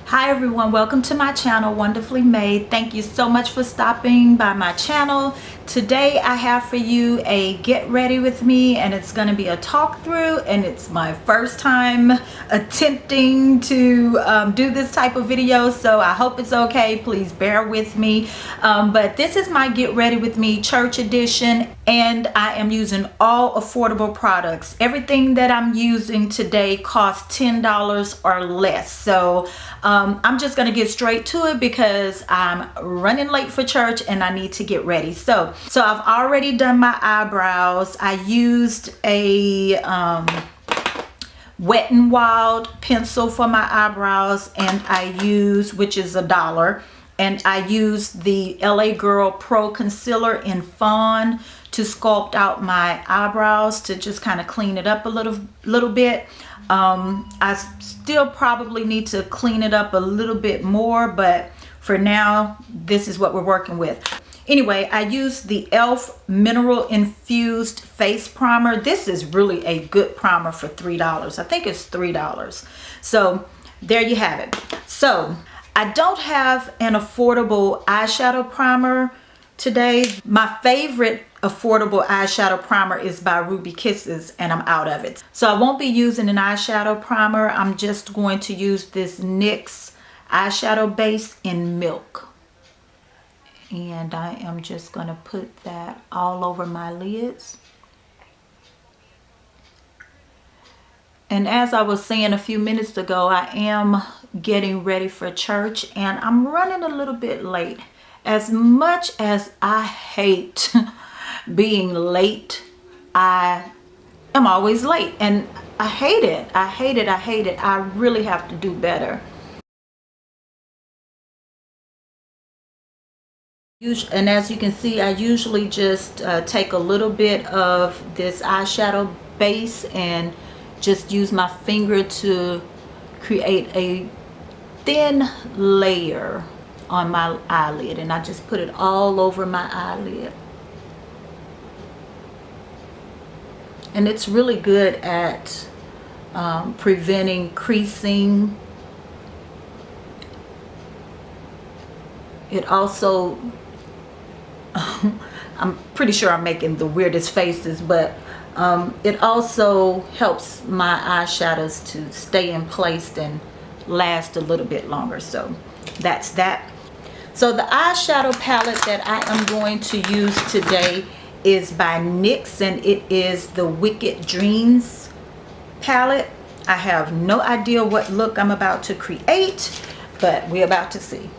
Hi everyone, welcome to my channel, Wonderfully Made. Thank you so much for stopping by my channel. Today I have for you a get ready with me, and it's going to be a talk through, and it's my first time attempting to do this type of video, so I hope it's okay. Please bear with me. But this is my get ready with me church edition, and I am using all affordable products. Everything that I'm using today costs $10 or less. So I'm just gonna get straight to it because I'm running late for church and I need to get ready. So I've already done my eyebrows. I used a Wet n Wild pencil for my eyebrows, and I use, which is $1, and I used the LA Girl Pro Concealer in Fawn to sculpt out my eyebrows, to just kind of clean it up a little bit. I still probably need to clean it up a little bit more, but for now this is what we're working with. Anyway, I used the e.l.f. Mineral Infused Face Primer. This is really a good primer for $3. I think it's $3. So there you have it. So I don't have an affordable eyeshadow primer today. My favorite affordable eyeshadow primer is by Ruby Kisses, and I'm out of it. So I won't be using an eyeshadow primer. I'm just going to use this NYX eyeshadow base in Milk. And I am just going to put that all over my lids. And as I was saying a few minutes ago, I am getting ready for church, and I'm running a little bit late. As much as I hate being late, I am always late, and I hate it. I hate it. I hate it. I really have to do better. And as you can see, I usually just take a little bit of this eyeshadow base and just use my finger to create a thin layer on my eyelid, and I just put it all over my eyelid. And it's really good at preventing creasing. It also I'm pretty sure I'm making the weirdest faces, but it also helps my eyeshadows to stay in place and last a little bit longer. So that's that. So the eyeshadow palette that I am going to use today is by NYX, and it is the Wicked Dreams palette. I have no idea what look I'm about to create, but we're about to see.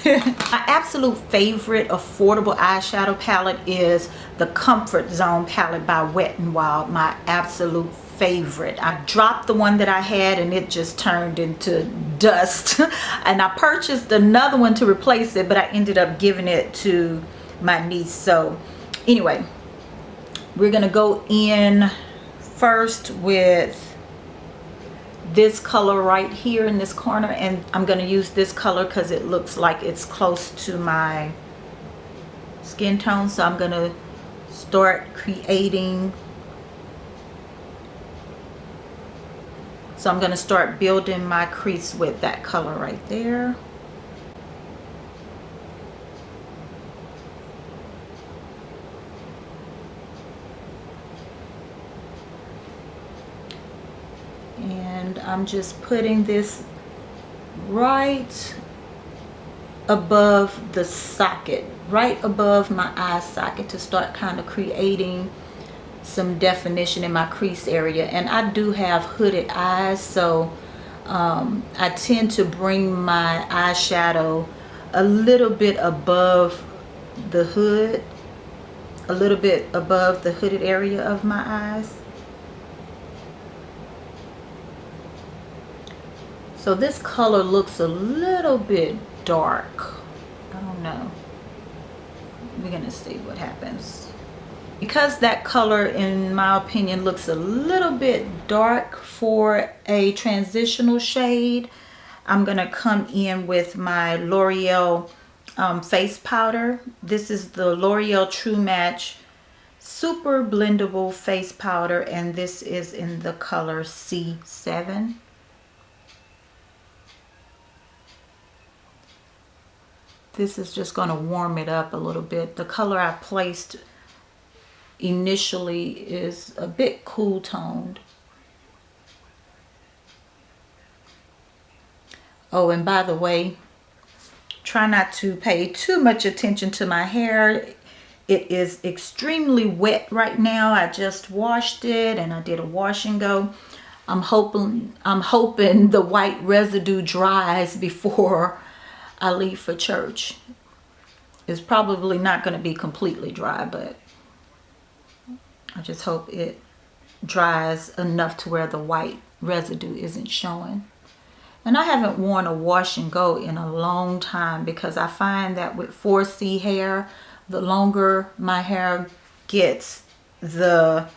My absolute favorite affordable eyeshadow palette is the Comfort Zone palette by Wet n Wild. My absolute favorite. I dropped the one that I had and it just turned into dust. And I purchased another one to replace it, but I ended up giving it to my niece. So anyway, we're gonna go in first with this color right here in this corner, and I'm going to use this color because it looks like it's close to my skin tone. So I'm going to start creating. So I'm going to start building my crease with that color right there. And I'm just putting this right above the socket, right above my eye socket, to start kind of creating some definition in my crease area. And I do have hooded eyes, so I tend to bring my eyeshadow a little bit above the hood, a little bit above the hooded area of my eyes. So this color looks a little bit dark. I don't know. We're gonna see what happens. Because that color, in my opinion, looks a little bit dark for a transitional shade, I'm gonna come in with my L'Oreal face powder. This is the L'Oreal True Match Super Blendable Face Powder, and this is in the color C7. This is just going to warm it up a little bit. The color I placed initially is a bit cool toned. Oh, and by the way, try not to pay too much attention to my hair. It is extremely wet right now. I just washed it and I did a wash and go. I'm hoping the white residue dries before I leave for church. It's probably not going to be completely dry, but I just hope it dries enough to where the white residue isn't showing. And I haven't worn a wash and go in a long time because I find that with 4C hair, the longer my hair gets, the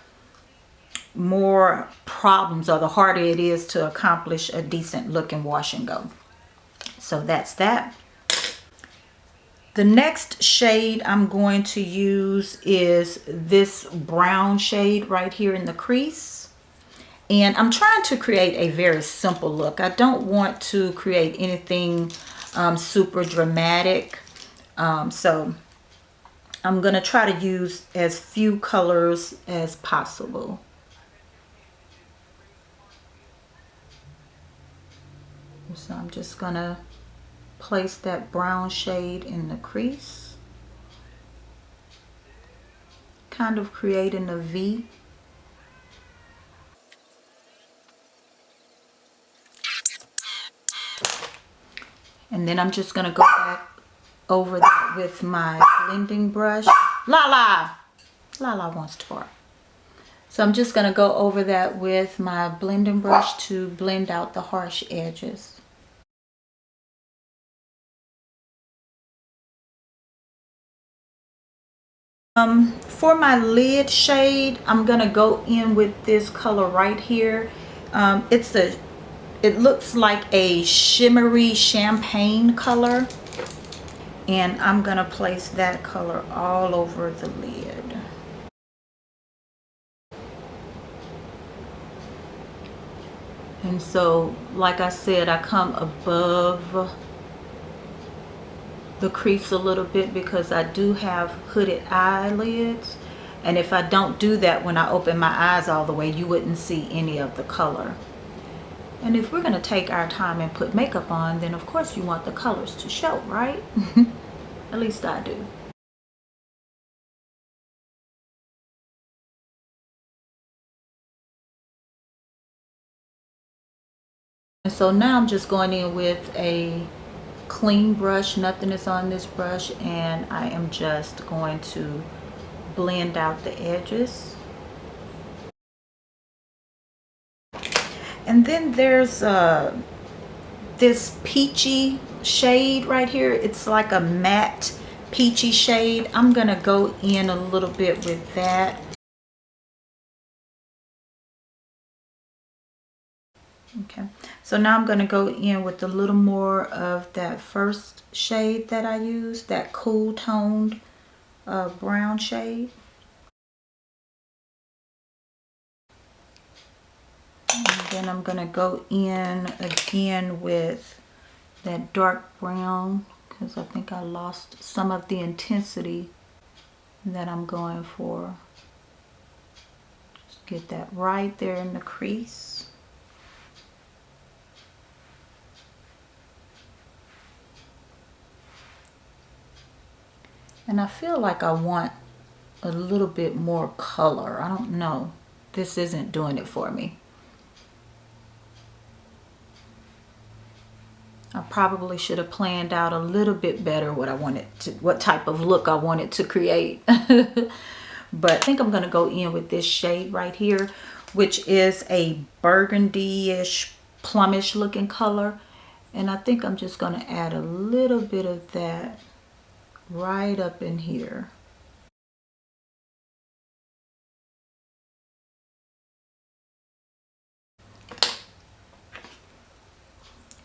more problems or the harder it is to accomplish a decent looking wash and go. So that's that. The next shade I'm going to use is this brown shade right here in the crease. And I'm trying to create a very simple look. I don't want to create anything super dramatic. So I'm going to try to use as few colors as possible. So I'm just going to place that brown shade in the crease, kind of creating a V. And then I'm just going to go back over that with my blending brush. Lala wants to bark. So I'm just going to go over that with my blending brush to blend out the harsh edges. For my lid shade, I'm going to go in with this color right here. It looks like a shimmery champagne color. And I'm going to place that color all over the lid. And so, like I said, I come above the crease a little bit because I do have hooded eyelids. And if I don't do that when I open my eyes all the way, you wouldn't see any of the color. And if we're going to take our time and put makeup on, then of course you want the colors to show, right? At least I do. And so now I'm just going in with a clean brush. Nothing is on this brush, and I am just going to blend out the edges. And then there's this peachy shade right here. It's like a matte peachy shade. I'm gonna go in a little bit with that. Okay, so now I'm gonna go in with a little more of that first shade that I used, that cool toned brown shade. And then I'm gonna go in again with that dark brown because I think I lost some of the intensity that I'm going for. Just get that right there in the crease. And I feel like I want a little bit more color. I don't know. This isn't doing it for me. I probably should have planned out a little bit better what type of look I wanted to create. But I think I'm going to go in with this shade right here, which is a burgundy-ish, plumish looking color. And I think I'm just going to add a little bit of that right up in here.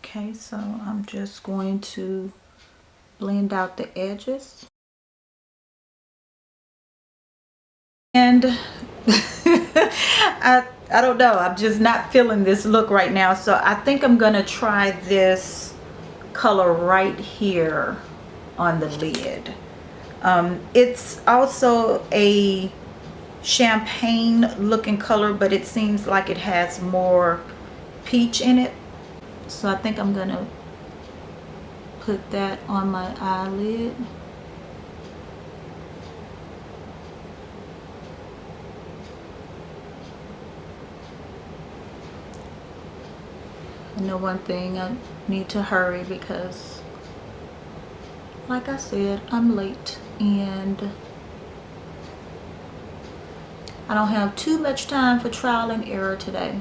Okay, so I'm just going to blend out the edges. And I don't know, I'm just not feeling this look right now. So I think I'm gonna try this color right here on the lid. It's also a champagne looking color, but it seems like it has more peach in it. So I think I'm gonna put that on my eyelid. I know one thing, I need to hurry because, like I said, I'm late and I don't have too much time for trial and error today.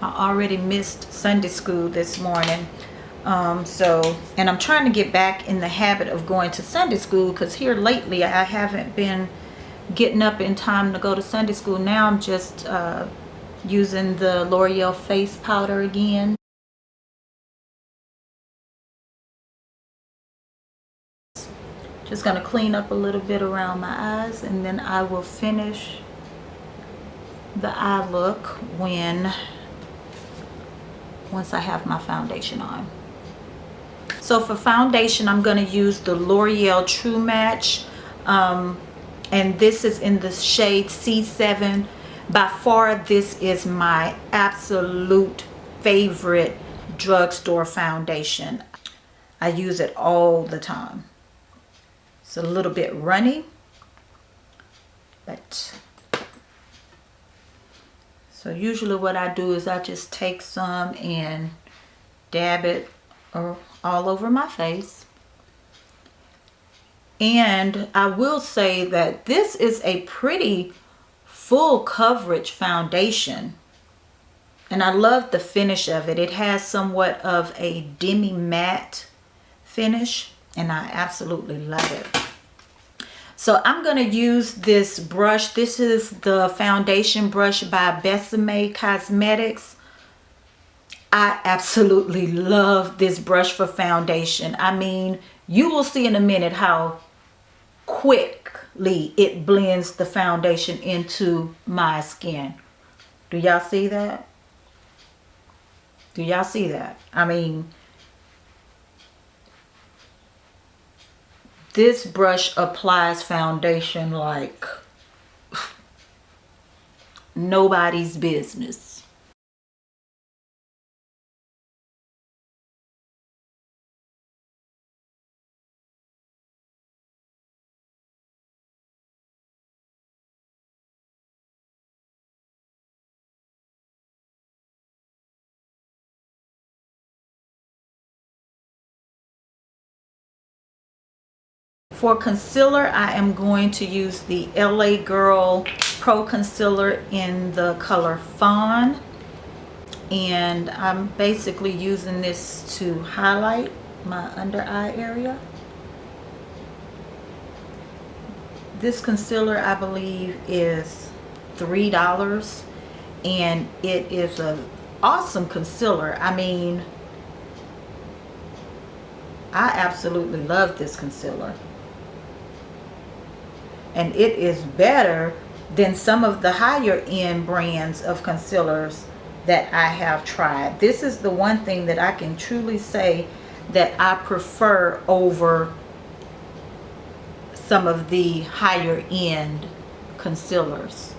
I already missed Sunday school this morning. And I'm trying to get back in the habit of going to Sunday school, because here lately I haven't been getting up in time to go to Sunday school. Now I'm just using the L'Oreal face powder again. Just gonna clean up a little bit around my eyes, and then I will finish the eye look once I have my foundation on. So for foundation, I'm going to use the L'Oreal True Match, and this is in the shade C7. By far, this is my absolute favorite drugstore foundation. I use it all the time. It's a little bit runny, but so usually what I do is I just take some and dab it all over my face. And I will say that this is a pretty full coverage foundation, and I love the finish of it. It has somewhat of a demi matte finish, and I absolutely love it. So I'm going to use this brush. This is the foundation brush by Besame Cosmetics. I absolutely love this brush for foundation. I mean, you will see in a minute how quickly it blends the foundation into my skin. Do y'all see that? Do y'all see that? I mean, this brush applies foundation like nobody's business. For concealer, I am going to use the LA Girl Pro Concealer in the color Fawn. And I'm basically using this to highlight my under eye area. This concealer, I believe, is $3. And it is an awesome concealer. I mean, I absolutely love this concealer. And it is better than some of the higher end brands of concealers that I have tried. This is the one thing that I can truly say that I prefer over some of the higher end concealers.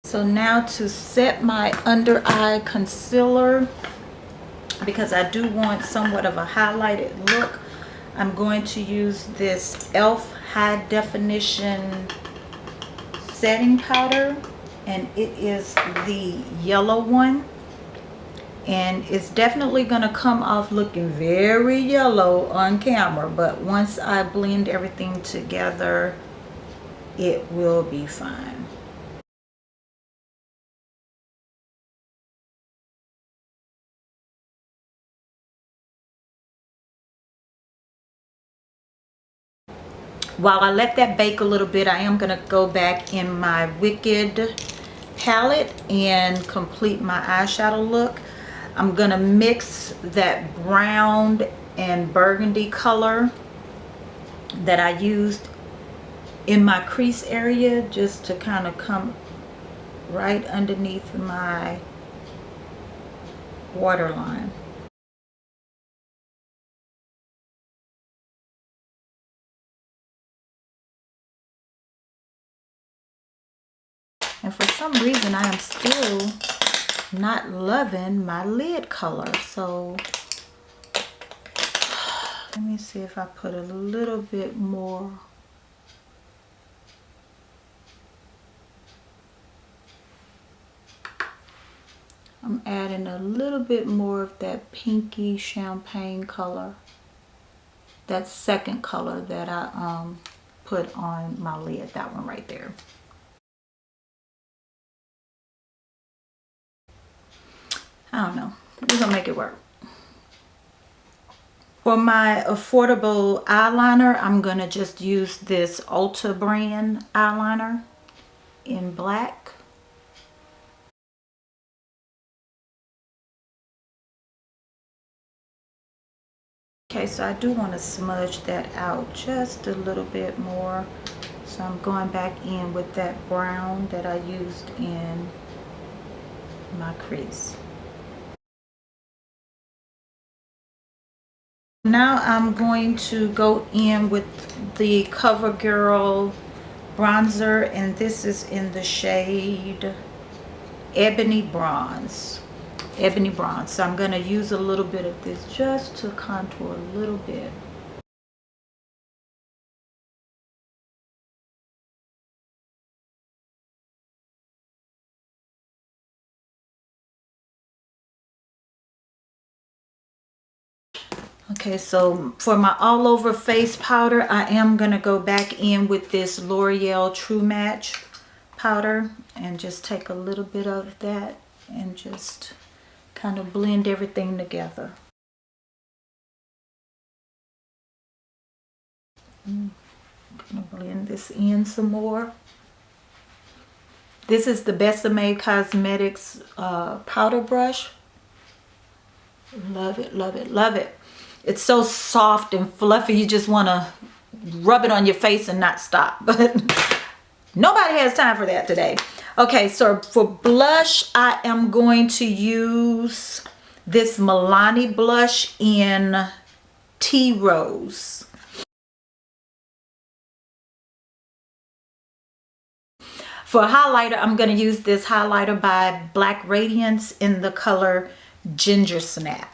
So now to set my under eye concealer, because I do want somewhat of a highlighted look, I'm going to use this e.l.f. High Definition setting powder, and it is the yellow one, and it's definitely going to come off looking very yellow on camera, but once I blend everything together, it will be fine. While I let that bake a little bit, I am going to go back in my Wicked palette and complete my eyeshadow look. I'm gonna mix that brown and burgundy color that I used in my crease area just to kind of come right underneath my waterline. And for some reason I am still not loving my lid color, so let me see if I put a little bit more. I'm adding a little bit more of that pinky champagne color. That second color that I put on my lid, that one right there. I don't know, we're gonna make it work. For my affordable eyeliner, I'm gonna just use this Ulta brand eyeliner in black. Okay, so I do want to smudge that out just a little bit more. So I'm going back in with that brown that I used in my crease. Now I'm going to go in with the CoverGirl bronzer, and this is in the shade Ebony Bronze. Ebony Bronze. So I'm going to use a little bit of this just to contour a little bit. Okay, so for my all over face powder, I am going to go back in with this L'Oreal True Match powder and just take a little bit of that and just kind of blend everything together. I'm going to blend this in some more. This is the Besame Cosmetics powder brush. Love it, love it, love it. It's so soft and fluffy, you just want to rub it on your face and not stop. But nobody has time for that today. Okay, so for blush, I am going to use this Milani blush in Tea Rose. For highlighter, I'm going to use this highlighter by Black Radiance in the color Ginger Snap.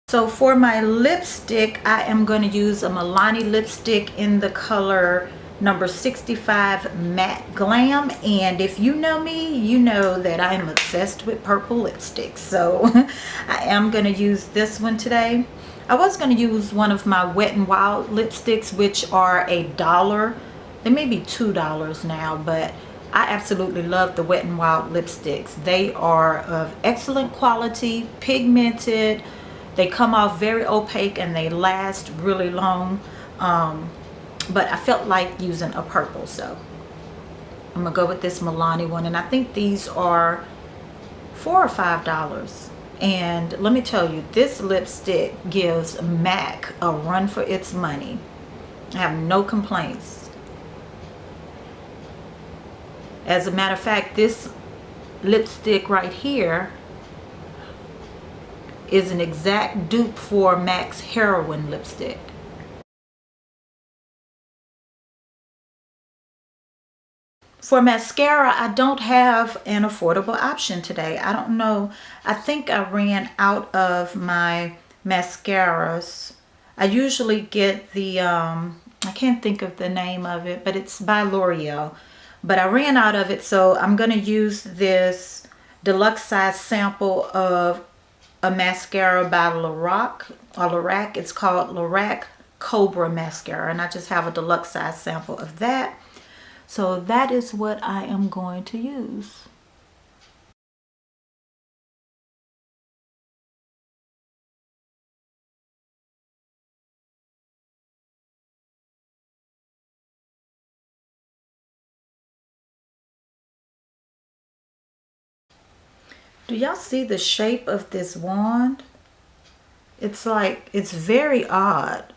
So for my lipstick, I am going to use a Milani lipstick in the color number 65 Matte Glam. And if you know me, you know that I am obsessed with purple lipsticks. So I am going to use this one today. I was going to use one of my Wet n Wild lipsticks, which are $1. They may be $2 now, but I absolutely love the Wet n Wild lipsticks. They are of excellent quality, pigmented. They come off very opaque and they last really long. But I felt like using a purple, so I'm gonna go with this Milani one. And I think these are $4 or $5. And let me tell you, this lipstick gives MAC a run for its money. I have no complaints. As a matter of fact, this lipstick right here is an exact dupe for MAC's Heroin lipstick. For mascara, I don't have an affordable option today. I don't know. I think I ran out of my mascaras. I usually get the, I can't think of the name of it, but it's by L'Oreal. But I ran out of it, so I'm going to use this deluxe size sample of a mascara by Lorac. It's called Lorac Cobra Mascara, and I just have a deluxe size sample of that. So that is what I am going to use. Do y'all see the shape of this wand? It's like, it's very odd.